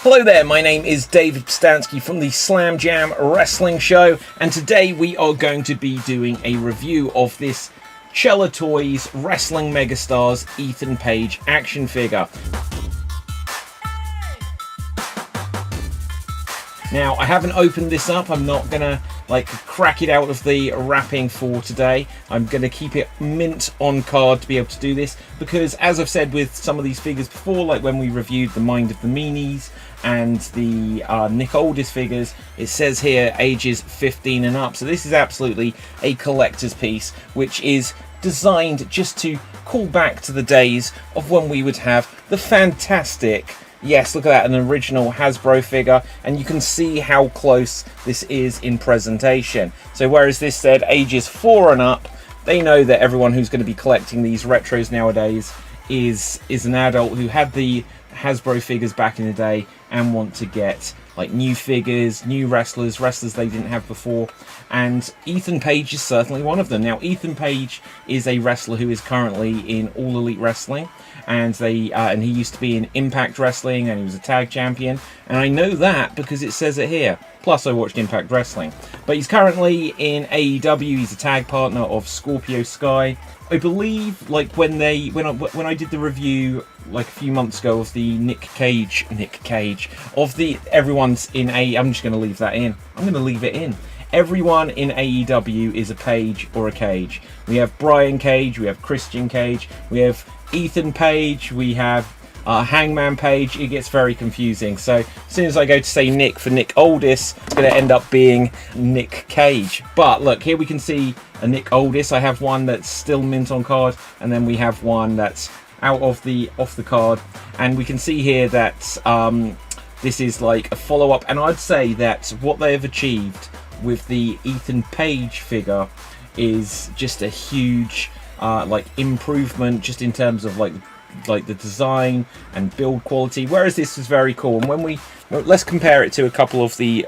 Hello there, my name is David Pustansky from the Slam Jam Wrestling Show, and today we are going to be doing a review of this Chella Toys Wrestling Megastars Ethan Page action figure. Now, I haven't opened this up. I'm not gonna crack it out of the wrapping for today. I'm gonna keep it mint on card to be able to do this, because as I've said with some of these figures before, like when we reviewed the Mind of the Meanies and the Nick Aldis figures, it says here ages 15 and up. So this is absolutely a collector's piece, which is designed just to call back to the days of when we would have the fantastic, yes, look at that, an original Hasbro figure, and you can see how close this is in presentation. So whereas this said ages 4 and up, they know that everyone who's going to be collecting these retros nowadays is an adult who had the Hasbro figures back in the day and want to get like new figures, new wrestlers they didn't have before, and Ethan Page is certainly one of them. Now, Ethan Page is a wrestler who is currently in All Elite Wrestling, and he used to be in Impact Wrestling, and he was a tag champion, and I know that because it says it here. Plus, I watched Impact Wrestling. But he's currently in AEW. He's a tag partner of Scorpio Sky. I believe, like when I did the review like a few months ago of the Nick Cage of the everyone's in A. I'm just going to leave that in. I'm going to leave it in. Everyone in AEW is a Page or a Cage. We have Brian Cage, we have Christian Cage, we have Ethan Page, we have Hangman Page. It gets very confusing. So as soon as I go to say Nick for Nick Aldis, it's going to end up being Nick Cage. But look, here we can see a Nick Aldis. I have one that's still mint on card, and then we have one that's out of the card, and we can see here that this is like a follow-up, and I'd say that what they have achieved with the Ethan Page figure is just a huge improvement, just in terms of like the design and build quality, whereas this is very cool. And let's compare it to a couple of the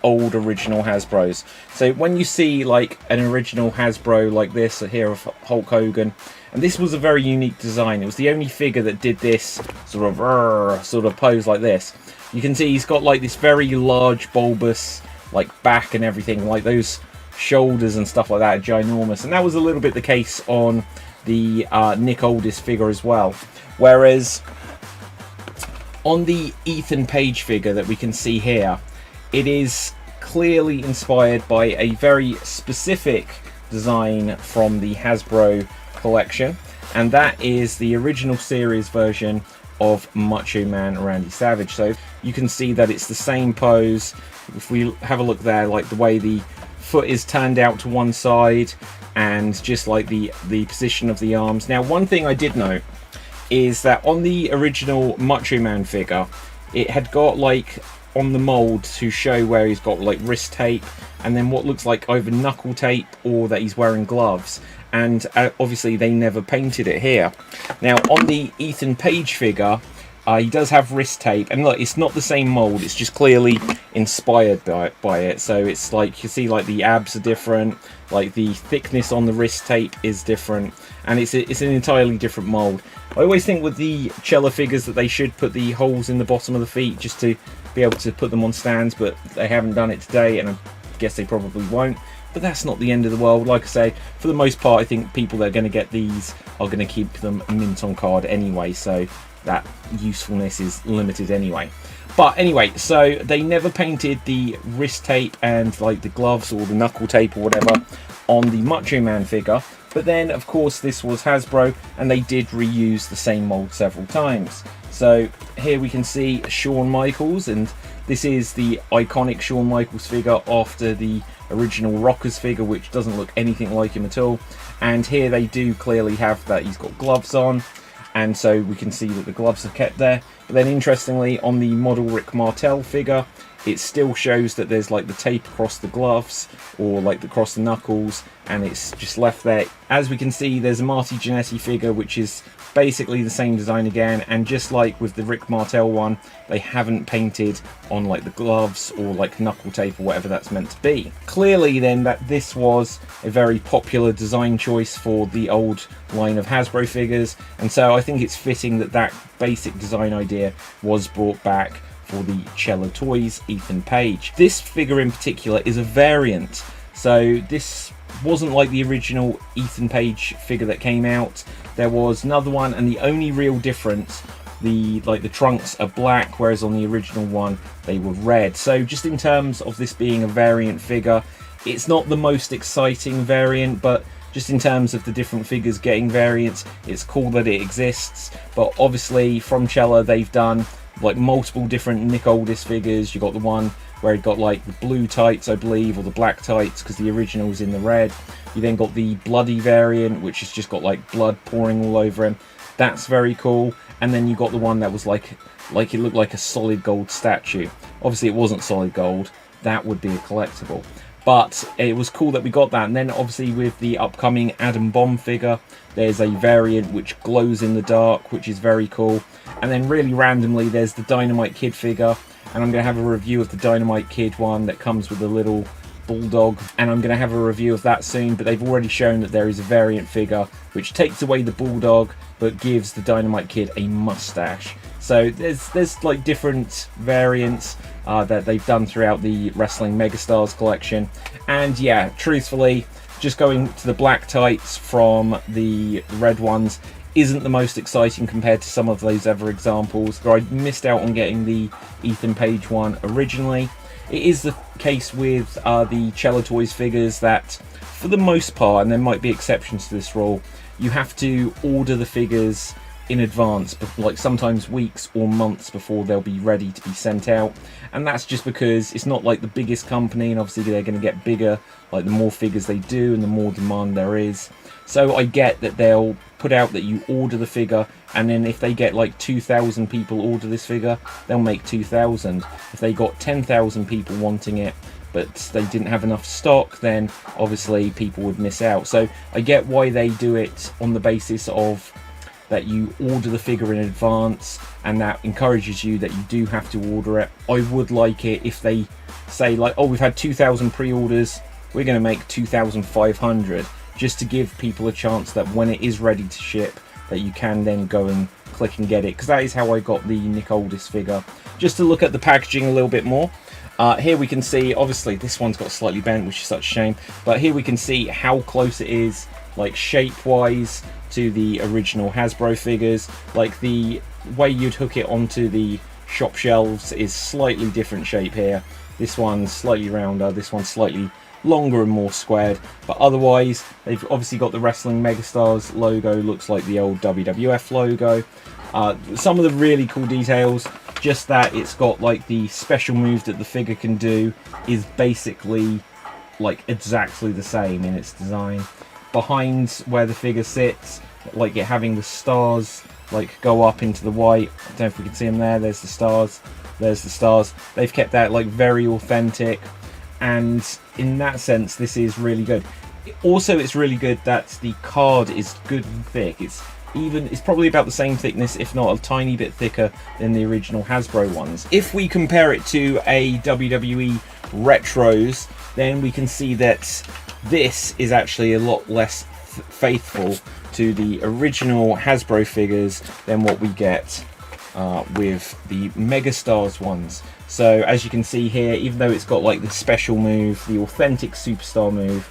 old original Hasbros. So when you see like an original Hasbro like this here of Hulk Hogan, and this was a very unique design. It was the only figure that did this sort of pose like this. You can see he's got like this very large bulbous back and everything, like those shoulders and stuff like that are ginormous, and that was a little bit the case on the Nick Aldis figure as well. Whereas on the Ethan Page figure that we can see here, it is clearly inspired by a very specific design from the Hasbro collection, and that is the original series version of Macho Man Randy Savage. So you can see that it's the same pose. If we have a look there, like the way the foot is turned out to one side, and just like the position of the arms. Now, one thing I did note is that on the original Macho Man figure, it had got on the mold to show where he's got wrist tape, and then what looks like either knuckle tape or that he's wearing gloves, and obviously they never painted it here. Now on the Ethan Page figure, he does have wrist tape, and look, it's not the same mold, it's just clearly inspired by it. So it's you see the abs are different, the thickness on the wrist tape is different, and it's an entirely different mold. I always think with the Chella figures that they should put the holes in the bottom of the feet just to be able to put them on stands, but they haven't done it today, and I guess they probably won't. But that's not the end of the world. Like I say, for the most part, I think people that are going to get these are going to keep them mint on card anyway, so that usefulness is limited anyway. But anyway, so they never painted the wrist tape and the gloves or the knuckle tape or whatever on the Macho Man figure. But then, of course, this was Hasbro, and they did reuse the same mold several times. So here we can see Shawn Michaels, and this is the iconic Shawn Michaels figure after the original Rockers figure, which doesn't look anything like him at all. And here they do clearly have that he's got gloves on, and so we can see that the gloves are kept there. But then interestingly, on the model Rick Martel figure, it still shows that there's the tape across the gloves or across the knuckles, and it's just left there. As we can see, there's a Marty Jannetty figure which is basically the same design again, and just like with the Rick Martel one, they haven't painted on the gloves or knuckle tape or whatever that's meant to be. Clearly then that this was a very popular design choice for the old line of Hasbro figures, and so I think it's fitting that that basic design idea was brought back for the Chella Toys Ethan Page. This figure in particular is a variant, so this wasn't like the original Ethan Page figure that came out. There was another one, and the only real difference, the trunks are black, whereas on the original one they were red. So just in terms of this being a variant figure, it's not the most exciting variant, but just in terms of the different figures getting variants, it's cool that it exists. But obviously from Chella they've done like multiple different Nick Aldis figures. You got the one where he got like the blue tights, I believe, or the black tights, because the original was in the red. You then got the bloody variant, which has just got like blood pouring all over him. That's very cool. And then you got the one that was like it looked like a solid gold statue. Obviously it wasn't solid gold, that would be a collectible, but it was cool that we got that. And then obviously with the upcoming Adam Bomb figure, there's a variant which glows in the dark, which is very cool. And then really randomly there's the Dynamite Kid figure, and I'm going to have a review of the Dynamite Kid one that comes with a little bulldog, and I'm going to have a review of that soon. But they've already shown that there is a variant figure which takes away the bulldog but gives the Dynamite Kid a mustache. So there's like different variants that they've done throughout the Wrestling Megastars collection. And yeah, truthfully, just going to the black tights from the red ones isn't the most exciting compared to some of those other examples. I missed out on getting the Ethan Page one originally. It is the case with the Chella Toys figures that, for the most part, and there might be exceptions to this rule, you have to order the figures in advance, like sometimes weeks or months before they'll be ready to be sent out. And that's just because it's not like the biggest company, and obviously they're going to get bigger like the more figures they do and the more demand there is. So I get that they'll put out that you order the figure, and then if they get like 2,000 people order this figure, they'll make 2,000. If they got 10,000 people wanting it but they didn't have enough stock, then obviously people would miss out. So I get why they do it on the basis of that you order the figure in advance, and that encourages you that you do have to order it. I would like it if they say like, oh, we've had 2,000 pre-orders, we're going to make 2,500, just to give people a chance that when it is ready to ship, that you can then go and click and get it, because that is how I got the Nick Aldis figure. Just to look at the packaging a little bit more, here we can see, obviously this one's got slightly bent, which is such a shame, but here we can see how close it is, like shape wise, to the original Hasbro figures. Like the way you'd hook it onto the shop shelves is slightly different shape here. This one's slightly rounder, this one's slightly longer and more squared, but otherwise they've obviously got the Wrestling Megastars logo, looks like the old WWF logo. Some of the really cool details, just that it's got like the special move that the figure can do is basically like exactly the same in its design. Behind where the figure sits, like it having the stars like go up into the white, I don't know if we can see them there, there's the stars, there's the stars. They've kept that like very authentic, and in that sense this is really good. Also, it's really good that the card is good and thick. It's probably about the same thickness, if not a tiny bit thicker than the original Hasbro ones. If we compare it to a WWE Retros, then we can see that this is actually a lot less faithful to the original Hasbro figures than what we get with the Megastars ones. So as you can see here, even though it's got like the special move, the authentic superstar move,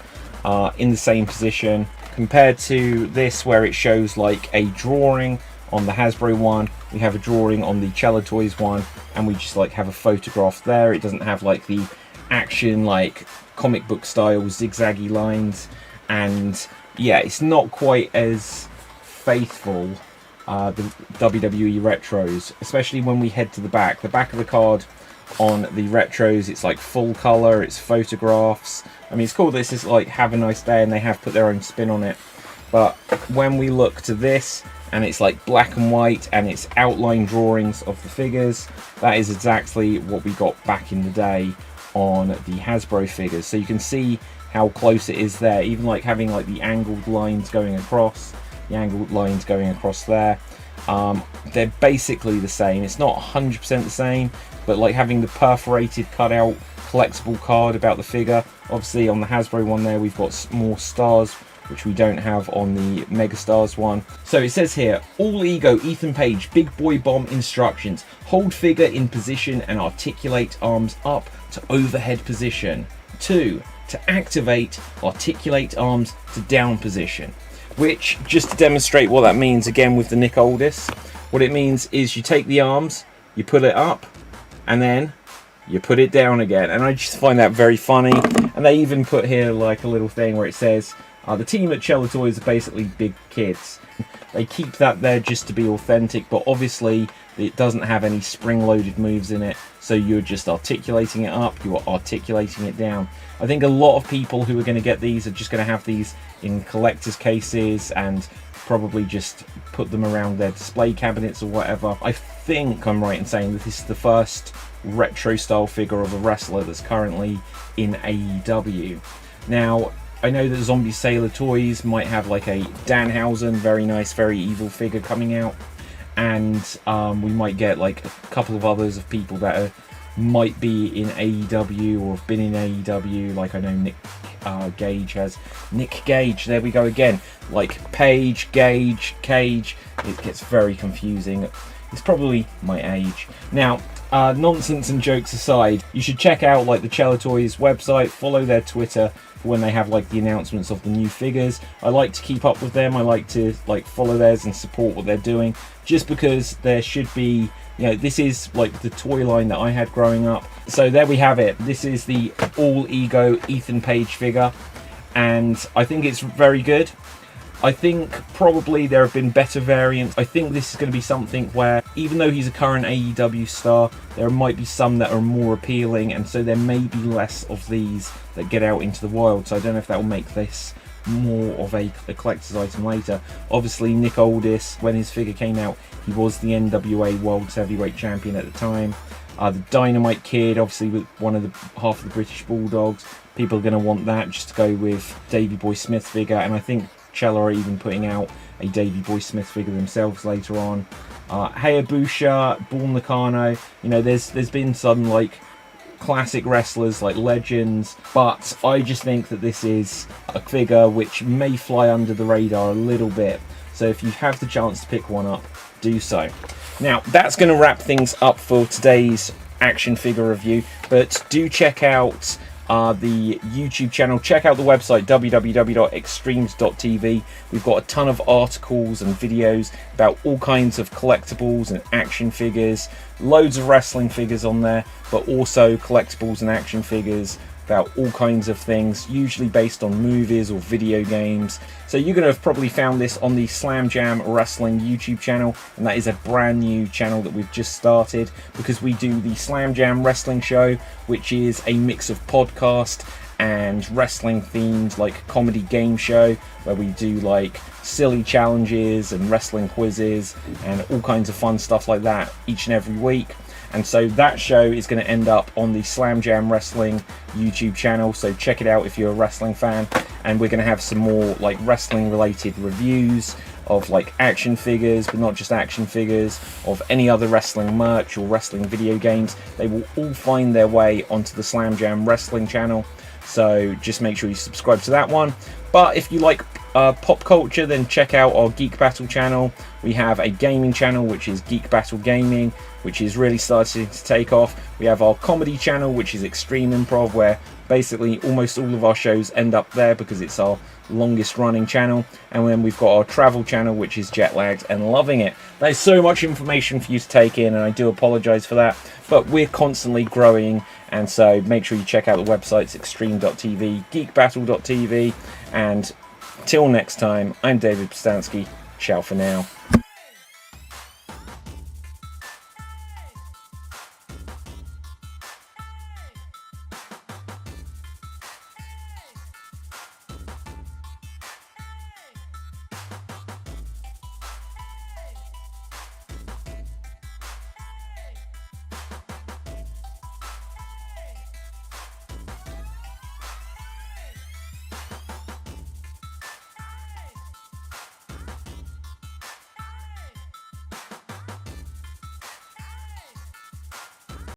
in the same position, compared to this where it shows like a drawing on the Hasbro one, we have a drawing on the Chella Toys one, and we just like have a photograph there. It doesn't have like the action like comic book style zigzaggy lines, and yeah, it's not quite as faithful, the WWE Retros, especially when we head to the back of the card. On the Retros, it's like full color, it's photographs. I mean, it's cool, this is like Have a Nice Day, and they have put their own spin on it. But when we look to this, and it's like black and white, and it's outline drawings of the figures, that is exactly what we got back in the day on the Hasbro figures. So you can see how close it is there, even like having like the angled lines going across, there. They're basically the same. It's not 100% the same, but like having the perforated cutout collectible card about the figure. Obviously on the Hasbro one there, we've got more stars which we don't have on the Megastars one. So it says here, all ego Ethan Page big boy bomb instructions: hold figure in position and articulate arms up to overhead position. 2, to activate, articulate arms to down position. Which, just to demonstrate what that means again with the Nick Aldis, what it means is you take the arms, you put it up, and then you put it down again. And I just find that very funny. And they even put here like a little thing where it says, the team at Chella Toys are basically big kids. They keep that there just to be authentic, but obviously it doesn't have any spring-loaded moves in it, so you're just articulating it up, you're articulating it down. I think a lot of people who are going to get these are just going to have these in collector's cases and probably just put them around their display cabinets or whatever. I think I'm right in saying that this is the first retro-style figure of a wrestler that's currently in AEW. Now, I know that Zombie Sailor Toys might have like a Danhausen, very nice, very evil figure coming out. And we might get like a couple of others of people that might be in AEW or have been in AEW. Like I know Nick Gage has. Nick Gage, there we go again. Like Page, Gage, Cage. It gets very confusing. It's probably my age. Now, nonsense and jokes aside, you should check out like the Chella Toys website, follow their Twitter for when they have like the announcements of the new figures. I like to keep up with them. I like to like follow theirs and support what they're doing, just because there should be, you know, this is like the toy line that I had growing up. So there we have it. This is the all ego Ethan Page figure, and I think it's very good. I think probably there have been better variants. I think this is going to be something where, even though he's a current AEW star, there might be some that are more appealing, and so there may be less of these that get out into the wild. So I don't know if that will make this more of a collector's item later. Obviously, Nick Aldis, when his figure came out, he was the NWA World Heavyweight Champion at the time. The Dynamite Kid, obviously with one of the half of the British Bulldogs. People are going to want that just to go with Davey Boy Smith figure, and I think Chella are even putting out a Davey Boy Smith figure themselves later on. Hayabusa, Bull Nakano, you know, there's been some like classic wrestlers like legends, but I just think that this is a figure which may fly under the radar a little bit. So if you have the chance to pick one up, do so. Now, that's going to wrap things up for today's action figure review, but do check out the YouTube channel. Check out the website www.extremes.tv. We've got a ton of articles and videos about all kinds of collectibles and action figures, loads of wrestling figures on there, but also collectibles and action figures about all kinds of things, usually based on movies or video games. So you're going to have probably found this on the Slam Jam Wrestling YouTube channel, and that is a brand new channel that we've just started because we do the Slam Jam Wrestling Show, which is a mix of podcast and wrestling themed like comedy game show where we do like silly challenges and wrestling quizzes and all kinds of fun stuff like that each and every week. And so that show is going to end up on the Slam Jam Wrestling YouTube channel, so check it out if you're a wrestling fan. And we're going to have some more like wrestling related reviews of like action figures, but not just action figures, of any other wrestling merch or wrestling video games. They will all find their way onto the Slam Jam Wrestling channel, so just make sure you subscribe to that one. But if you like pop culture, then check out our Geek Battle channel. We have a gaming channel which is Geek Battle Gaming, which is really starting to take off. We have our comedy channel which is Extreme Improv, where basically almost all of our shows end up there because it's our longest running channel. And then we've got our travel channel which is Jet Lagged and Loving It. There's so much information for you to take in, and I do apologize for that, but we're constantly growing, and so make sure you check out the websites extreme.tv, geekbattle.tv, and till next time, I'm David Pustansky. Ciao for now.